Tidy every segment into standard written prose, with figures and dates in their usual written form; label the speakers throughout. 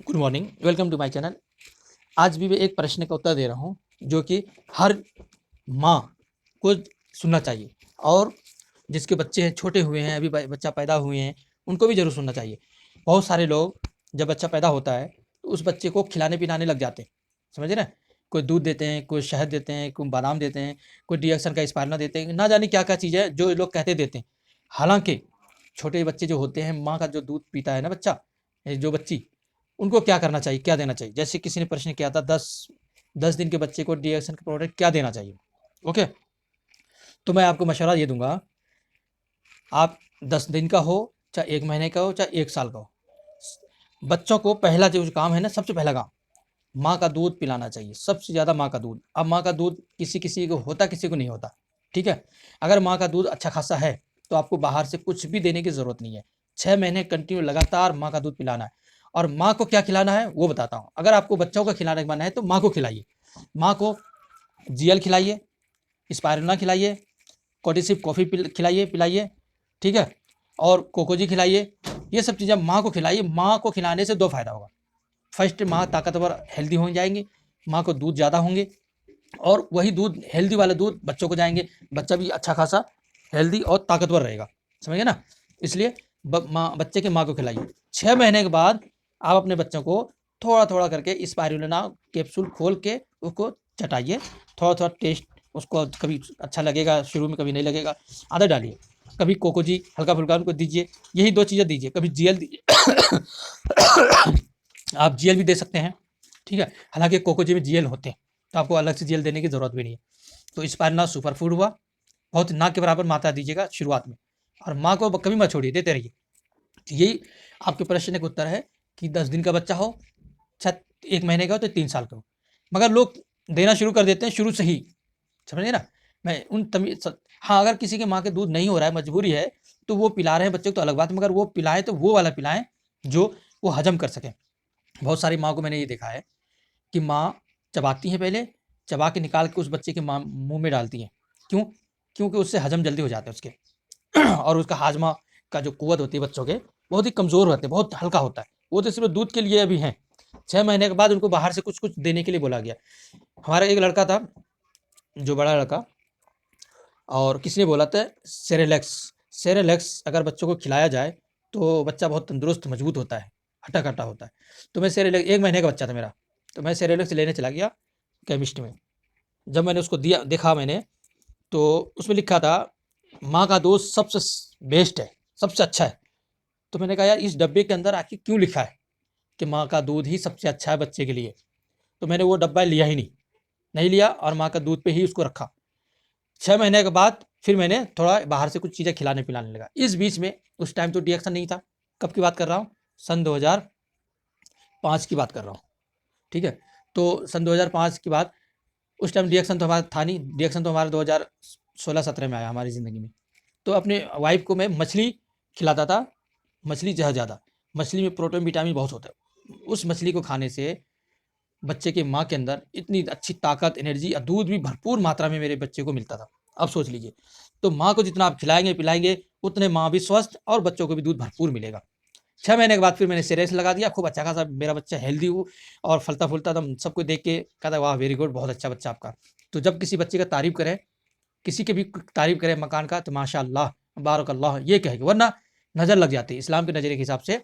Speaker 1: Good morning, welcome to my channel. आज भी मैं एक प्रश्न का उत्तर दे रहा हूँ जो कि हर माँ को सुनना चाहिए और जिसके बच्चे हैं छोटे हुए हैं, अभी बच्चा पैदा हुए हैं, उनको भी ज़रूर सुनना चाहिए। बहुत सारे लोग जब बच्चा पैदा होता है तो उस बच्चे को खिलाने पिलाने लग जाते हैं, समझे ना। कोई दूध देते हैं, कोई शहद देते हैं, कोई बादाम देते हैं, कोई डिएक्सन का स्पायरना देते हैं, ना जाने क्या क्या चीज़ है जो लोग कहते देते हैं। हालांकि छोटे बच्चे जो होते हैं, माँ का जो दूध पीता है ना बच्चा, जो बच्ची, उनको क्या करना चाहिए, क्या देना चाहिए। जैसे किसी ने प्रश्न किया था, 10 दिन के बच्चे को डिएक्सन का प्रोडक्ट क्या देना चाहिए। ओके, तो मैं आपको मशवरा ये दूंगा, आप 10 दिन का हो, चाहे 1 महीने का हो, चाहे 1 साल का हो, बच्चों को पहला जो काम है ना, सबसे पहला काम माँ का दूध पिलाना चाहिए। सबसे ज़्यादा माँ का दूध। अब माँ का दूध किसी किसी को होता, किसी को नहीं होता, ठीक है। अगर माँ का दूध अच्छा खासा है तो आपको बाहर से कुछ भी देने की ज़रूरत नहीं है। 6 महीने कंटिन्यू लगातार माँ का दूध पिलाना है। और माँ को क्या खिलाना है वो बताता हूँ। अगर आपको बच्चों को खिलाने का मन है तो माँ को खिलाइए। माँ को जीएल खिलाइए, स्पायरुलिना खिलाइए, कोडिसिप कॉफ़ी खिलाइए पिलाइए, ठीक है, और कोकोजी खिलाइए। ये सब चीज़ें माँ को खिलाइए। माँ को खिलाने से 2 फायदा होगा। फर्स्ट, माँ ताकतवर हेल्दी हो जाएंगी, माँ को दूध ज़्यादा होंगे, और वही दूध, हेल्दी वाले दूध बच्चों को जाएंगे। बच्चा भी अच्छा खासा हेल्दी और ताकतवर रहेगा, समझिए ना। इसलिए बच्चे के माँ को खिलाइए। 6 महीने के बाद आप अपने बच्चों को थोड़ा थोड़ा करके स्पायरुलिना कैप्सूल खोल के उसको चटाइए। थोड़ा थोड़ा टेस्ट उसको, कभी अच्छा लगेगा शुरू में, कभी नहीं लगेगा, आदत डालिए। कभी कोकोजी हल्का फुल्का उनको दीजिए। यही 2 चीज़ें दीजिए। कभी जीएल दीजिए। आप जीएल भी दे सकते हैं, ठीक है। हालांकि कोकोजी में जीएल होते हैं तो आपको अलग से जीएल देने की ज़रूरत भी नहीं है। तो स्पायरुलिना सुपर फूड हुआ, बहुत ना के बराबर मात्रा दीजिएगा शुरुआत में, और माँ को कभी मत छोड़िए, देते रहिए। तो यही आपके प्रश्न का उत्तर है कि 10 दिन का बच्चा हो, चाहे 1 महीने का हो, तो 3 साल का हो। मगर लोग देना शुरू कर देते हैं शुरू से ही, समझिए ना। मैं उन हाँ, अगर किसी के माँ के दूध नहीं हो रहा है, मजबूरी है, तो वो पिला रहे हैं बच्चे को तो अलग बात है, मगर वो पिलाएं तो वो वाला पिलाएं जो वो हजम कर सकें। बहुत सारी माँ को मैंने ये देखा है कि माँ चबाती हैं, पहले चबा के निकाल के उस बच्चे के मुंह में डालती हैं। क्यों? क्योंकि उससे हजम जल्दी हो जाता है उसके। और उसका हाजमा का जो कुवत होती है बच्चों के, बहुत ही कमज़ोर होते हैं, बहुत हल्का होता है। वो तो सिर्फ दूध के लिए अभी हैं। 6 महीने के बाद उनको बाहर से कुछ कुछ देने के लिए बोला गया। हमारा एक लड़का था, जो बड़ा लड़का, और किसी ने बोला था सेरेलैक्स। सेरेलैक्स अगर बच्चों को खिलाया जाए तो बच्चा बहुत तंदुरुस्त मजबूत होता है, हट्टा कट्टा होता है। तो मैं सेरेलैक्स, 1 महीने का बच्चा था मेरा, तो मैं सेरेलैक्स लेने चला गया केमिस्ट में। जब मैंने उसको दिया, देखा मैंने, तो उसमें लिखा था माँ का दूध सबसे बेस्ट है, सबसे अच्छा है। तो मैंने कहा यार, इस डब्बे के अंदर आखिर क्यों लिखा है कि माँ का दूध ही सबसे अच्छा है बच्चे के लिए। तो मैंने वो डब्बा लिया ही नहीं, नहीं लिया, और माँ का दूध पे ही उसको रखा। 6 महीने के बाद फिर मैंने थोड़ा बाहर से कुछ चीज़ें खिलाने पिलाने लगा। इस बीच में, उस टाइम तो डिएक्शन नहीं था। कब की बात कर रहा हूँ? सन 2005 की बात कर रहा हूँ, ठीक है। तो सन 2005 के बाद, उस टाइम डिएक्शन तो हमारा था नहीं। डिएक्शन तो हमारा 2016-17 में आया हमारी ज़िंदगी में। तो अपने वाइफ को मैं मछली खिलाता था। मछली ज़्यादा, मछली में प्रोटीन विटामिन बहुत होता है। उस मछली को खाने से बच्चे के माँ के अंदर इतनी अच्छी ताकत, एनर्जी और दूध भी भरपूर मात्रा में मेरे बच्चे को मिलता था। अब सोच लीजिए, तो माँ को जितना आप खिलाएंगे पिलाएंगे, उतने माँ भी स्वस्थ और बच्चों को भी दूध भरपूर मिलेगा। 6 महीने के बाद फिर मैंने सिरेस लगा दिया। खूब अच्छा खासा मेरा बच्चा हेल्दी हो और फलता फूलता, एकदम सबको देख के कहता वाह वेरी गुड, बहुत अच्छा बच्चा आपका। तो जब किसी बच्चे का तारीफ करें, किसी की भी तारीफ करें मकान का, तो माशाअल्लाह, बारक अल्लाह ये कहेगा, वरना नज़र लग जाती है। इस्लाम के नज़रिए के हिसाब से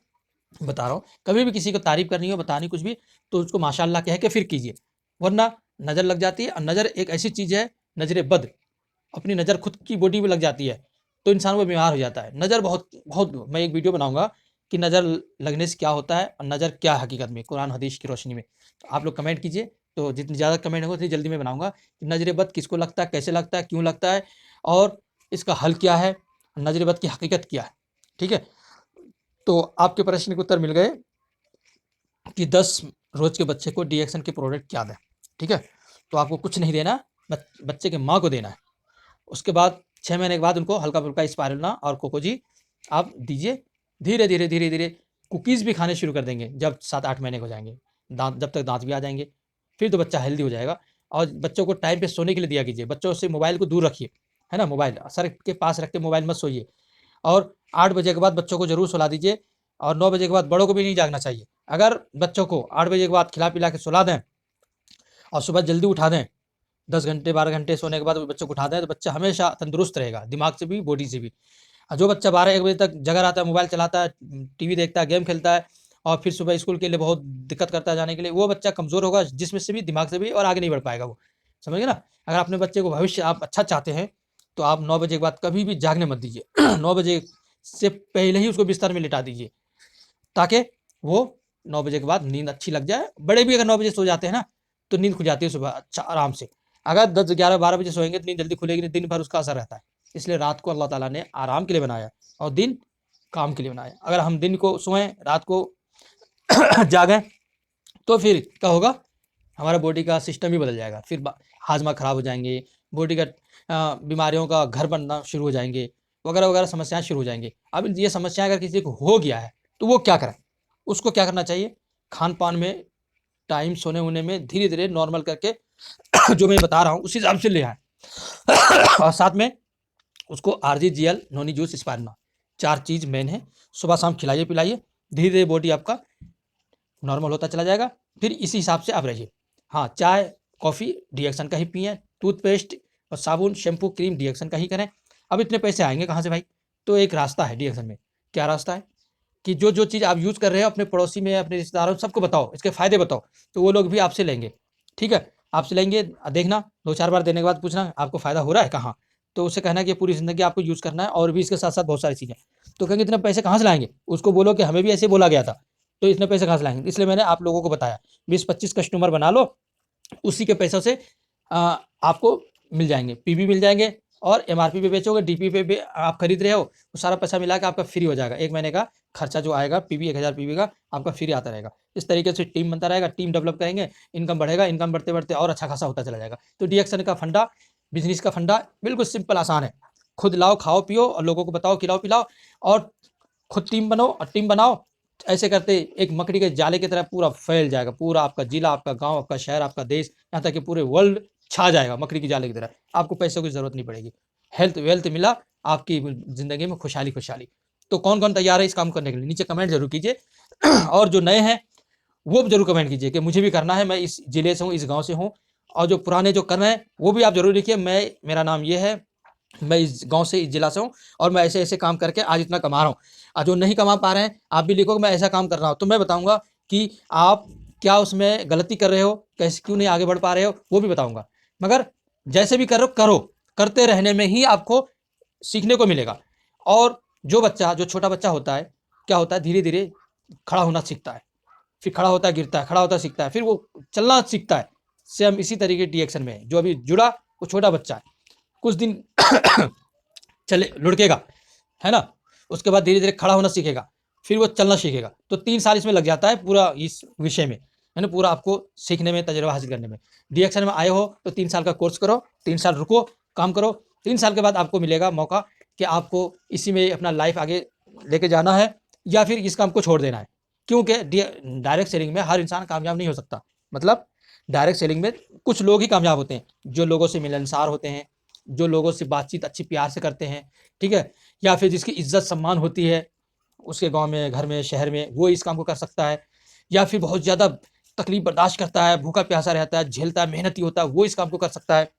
Speaker 1: बता रहा हूँ, कभी भी किसी को तारीफ करनी हो, बतानी कुछ भी, तो उसको माशाअल्लाह कह के फिर कीजिए, वरना नज़र लग जाती है। और नज़र एक ऐसी चीज़ है, नज़र बद, अपनी नज़र खुद की बॉडी में लग जाती है तो इंसान वो बीमार हो जाता है। नज़र बहुत बहुत, मैं एक वीडियो बनाऊंगा कि नज़र लगने से क्या होता है और नज़र क्या हकीकत में, कुरान हदीस की रोशनी में। तो आप लोग कमेंट कीजिए, तो जितनी ज़्यादा कमेंट होगा उतनी जल्दी मैं बनाऊंगा कि नज़र बद किसको लगता है, कैसे लगता है, क्यों लगता है, और इसका हल क्या है, नज़र बद की हकीकत क्या है, ठीक है। तो आपके प्रश्न के उत्तर मिल गए कि 10 रोज के बच्चे को डिएक्शन के प्रोडक्ट क्या दें, ठीक है। तो आपको कुछ नहीं देना, बच्चे के माँ को देना है। उसके बाद 6 महीने के बाद उनको हल्का फुल्का स्पायरुलिना और कोकोजी आप दीजिए। धीरे धीरे धीरे धीरे कुकीज़ भी खाने शुरू कर देंगे जब 7-8 महीने के हो जाएंगे। दांत, जब तक दांत भी आ जाएंगे, फिर तो बच्चा हेल्दी हो जाएगा। और बच्चों को टाइम पे सोने के लिए दिया कीजिए। बच्चों से मोबाइल को दूर रखिए, है ना। मोबाइल सर के पास रख के मोबाइल मत सोइए। और 8 बजे के बाद बच्चों को जरूर सुला दीजिए, और 9 बजे के बाद बड़ों को भी नहीं जागना चाहिए। अगर बच्चों को 8 बजे के बाद खिला पिला के सुला दें और सुबह जल्दी उठा दें, 10 घंटे 12 घंटे सोने के बाद बच्चों को उठा दें, तो बच्चा हमेशा तंदुरुस्त रहेगा, दिमाग से भी बॉडी से भी। और जो बच्चा 12-1 बजे तक जगा रहता है, मोबाइल चलाता है, टीवी देखता है, गेम खेलता है और फिर सुबह स्कूल के लिए बहुत दिक्कत करता है जाने के लिए, वो बच्चा कमज़ोर होगा जिसमें से भी, दिमाग से भी, और आगे नहीं बढ़ पाएगा वो। समझ गए ना? अगर अपने बच्चे को भविष्य आप अच्छा चाहते हैं तो आप 9 बजे के बाद कभी भी जागने मत दीजिए। 9 बजे से पहले ही उसको बिस्तर में लिटा दीजिए, ताकि वो 9 बजे के बाद नींद अच्छी लग जाए। बड़े भी अगर 9 बजे सो जाते हैं ना तो नींद खुल जाती है सुबह अच्छा आराम से। अगर 10, 11, 12 बजे सोएंगे तो नींद जल्दी खुलेगी नहीं, दिन भर उसका असर रहता है। इसलिए रात को अल्लाह ताला ने आराम के लिए बनाया और दिन काम के लिए बनाया। अगर हम दिन को सोएं, रात को जागें, तो फिर क्या होगा, हमारा बॉडी का सिस्टम ही बदल जाएगा। फिर हाजमा खराब हो जाएंगे, बॉडी का बीमारियों का घर बनना शुरू हो जाएंगे, वगैरह वगैरह समस्याएं शुरू हो जाएंगी। अब ये समस्याएं अगर किसी को हो गया है तो वो क्या करें? उसको क्या करना चाहिए? खान पान में, टाइम सोने वोने में धीरे धीरे नॉर्मल करके जो मैं बता रहा हूँ उसी हिसाब से ले आए। और साथ में उसको RGGL, नोनी जूस, स्पाइरना, 4 चीज़ मेन है। सुबह शाम खिलाइए पिलाइए, धीरे धीरे बॉडी आपका नॉर्मल होता चला जाएगा। फिर इसी हिसाब से आप रहिए। हाँ, चाय कॉफ़ी डिएक्शन का ही पिएँ, टूथपेस्ट और साबुन शैम्पू क्रीम डिएक्शन का ही करें। अब इतने पैसे आएंगे कहाँ से भाई? तो एक रास्ता है डिएक्शन में। क्या रास्ता है? कि जो जो चीज़ आप यूज़ कर रहे हो अपने पड़ोसी में, अपने रिश्तेदारों, सबको बताओ, इसके फ़ायदे बताओ, तो वो लोग भी आपसे लेंगे। ठीक है? आपसे लेंगे, देखना 2-4 बार देने के बाद पूछना आपको फ़ायदा हो रहा है कहाँ? तो उससे कहना कि पूरी ज़िंदगी आपको यूज़ करना है और भी इसके साथ-साथ बहुत सारी चीज़ें। तो कहेंगे इतने पैसे कहाँ से लाएँगे? उसको बोलो कि हमें भी ऐसे बोला गया था, तो इतने पैसे कहाँ से लाएँगे? इसलिए मैंने आप लोगों को बताया। 20-25 कस्टमर बना लो, उसी के पैसों से आपको मिल जाएँगे, पीबी मिल जाएँगे और MRP पे बेचोगे, DP पे भी आप खरीद रहे हो, वो सारा पैसा मिला के आपका फ्री हो जाएगा। 1 महीने का खर्चा जो आएगा पीबी, 1000 पीबी का आपका फ्री आता रहेगा। इस तरीके से टीम बनता रहेगा, टीम डेवलप करेंगे, इनकम बढ़ेगा, इनकम बढ़ते-बढ़ते और अच्छा खासा होता चला जाएगा। तो डिएक्शन का फंडा, बिज़नेस का फंडा बिल्कुल सिंपल आसान है। खुद लाओ, खाओ, पियो और लोगों को बताओ, खिलाओ, पिलाओ और खुद टीम बनो और टीम बनाओ। ऐसे करते एक मकड़ी के जाले की तरह पूरा फैल जाएगा, पूरा आपका जिला, आपका गाँव, आपका शहर, आपका देश, यहाँ तक कि पूरे वर्ल्ड छा जाएगा मकड़ी के जाले की तरह। आपको पैसों की ज़रूरत नहीं पड़ेगी। हेल्थ वेल्थ मिला, आपकी ज़िंदगी में खुशहाली खुशहाली। तो कौन-कौन तैयार है इस काम करने के लिए? नीचे कमेंट ज़रूर कीजिए। और जो नए हैं वो भी ज़रूर कमेंट कीजिए कि मुझे भी करना है, मैं इस ज़िले से हूँ, इस गाँव से हूँ। और जो पुराने जो कर रहे हैं वो भी आप ज़रूर लिखिए, मेरा नाम ये है, मैं इस गाँव से, इस ज़िला से हूँ और मैं ऐसे-ऐसे काम करके आज इतना कमा रहा हूँ। और जो नहीं कमा पा रहे हैं, आप भी लिखो कि मैं ऐसा काम कर रहा हूँ। तो मैं बताऊँगा कि आप क्या उसमें गलती कर रहे हो, कैसे क्यों नहीं आगे बढ़ पा रहे हो, वो भी बताऊँगा। मगर जैसे भी करो, करो, करते रहने में ही आपको सीखने को मिलेगा। और जो छोटा बच्चा होता है, क्या होता है, धीरे-धीरे खड़ा होना सीखता है। फिर खड़ा होता है, गिरता है, खड़ा होता है, सीखता है, फिर वो चलना सीखता है। सेम इसी तरीके डिएक्शन में है। जो अभी जुड़ा वो छोटा बच्चा है, कुछ दिन चले लुढ़केगा, है ना? उसके बाद धीरे-धीरे खड़ा होना सीखेगा, फिर वो चलना सीखेगा। तो 3 साल इसमें लग जाता है पूरा इस विषय में, है ना? पूरा आपको सीखने में, तजुर्बा हासिल करने में। डिएक्शन में आए हो तो 3 साल का कोर्स करो, 3 साल रुको, काम करो। 3 साल के बाद आपको मिलेगा मौका कि आपको इसी में अपना लाइफ आगे लेके जाना है या फिर इस काम को छोड़ देना है। क्योंकि डायरेक्ट सेलिंग में हर इंसान कामयाब नहीं हो सकता। मतलब डायरेक्ट सेलिंग में कुछ लोग ही कामयाब होते हैं, जो लोगों से मिलनसार होते हैं, जो लोगों से बातचीत अच्छी प्यार से करते हैं, ठीक है? या फिर जिसकी इज़्ज़त सम्मान होती है, उसके गाँव में, घर में, शहर में, वो इस काम को कर सकता है। या फिर बहुत ज़्यादा तकलीफ़ बर्दाश्त करता है, भूखा-प्यासा रहता है, झेलता है, मेहनती होता है, वो इस काम को कर सकता है।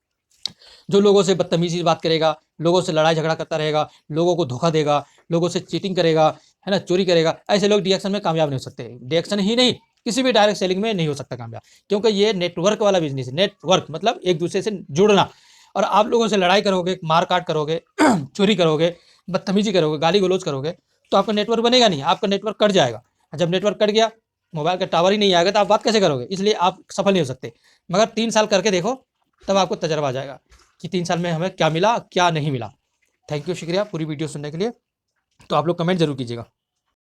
Speaker 1: जो लोगों से बदतमीज़ी से बात करेगा, लोगों से लड़ाई झगड़ा करता रहेगा, लोगों को धोखा देगा, लोगों से चीटिंग करेगा, है ना? चोरी करेगा, ऐसे लोग डिएक्शन में कामयाब नहीं हो सकते। डिएक्शन ही नहीं, किसी भी डायरेक्ट सेलिंग में नहीं हो सकता कामयाब, क्योंकि ये नेटवर्क वाला बिज़नेस है। नेटवर्क मतलब एक-दूसरे से जुड़ना। और आप लोगों से लड़ाई करोगे, मार-काट करोगे, चोरी करोगे, बदतमीज़ी करोगे, गाली-गलौज करोगे, तो आपका नेटवर्क बनेगा नहीं, आपका नेटवर्क कट जाएगा। जब नेटवर्क कट गया, मोबाइल का टावर ही नहीं आएगा, तो आप बात कैसे करोगे? इसलिए आप सफल नहीं हो सकते। मगर 3 साल करके देखो, तब आपको तजुर्बा आ जाएगा कि 3 साल में हमें क्या मिला, क्या नहीं मिला। थैंक यू, शुक्रिया पूरी वीडियो सुनने के लिए। तो आप लोग कमेंट ज़रूर कीजिएगा।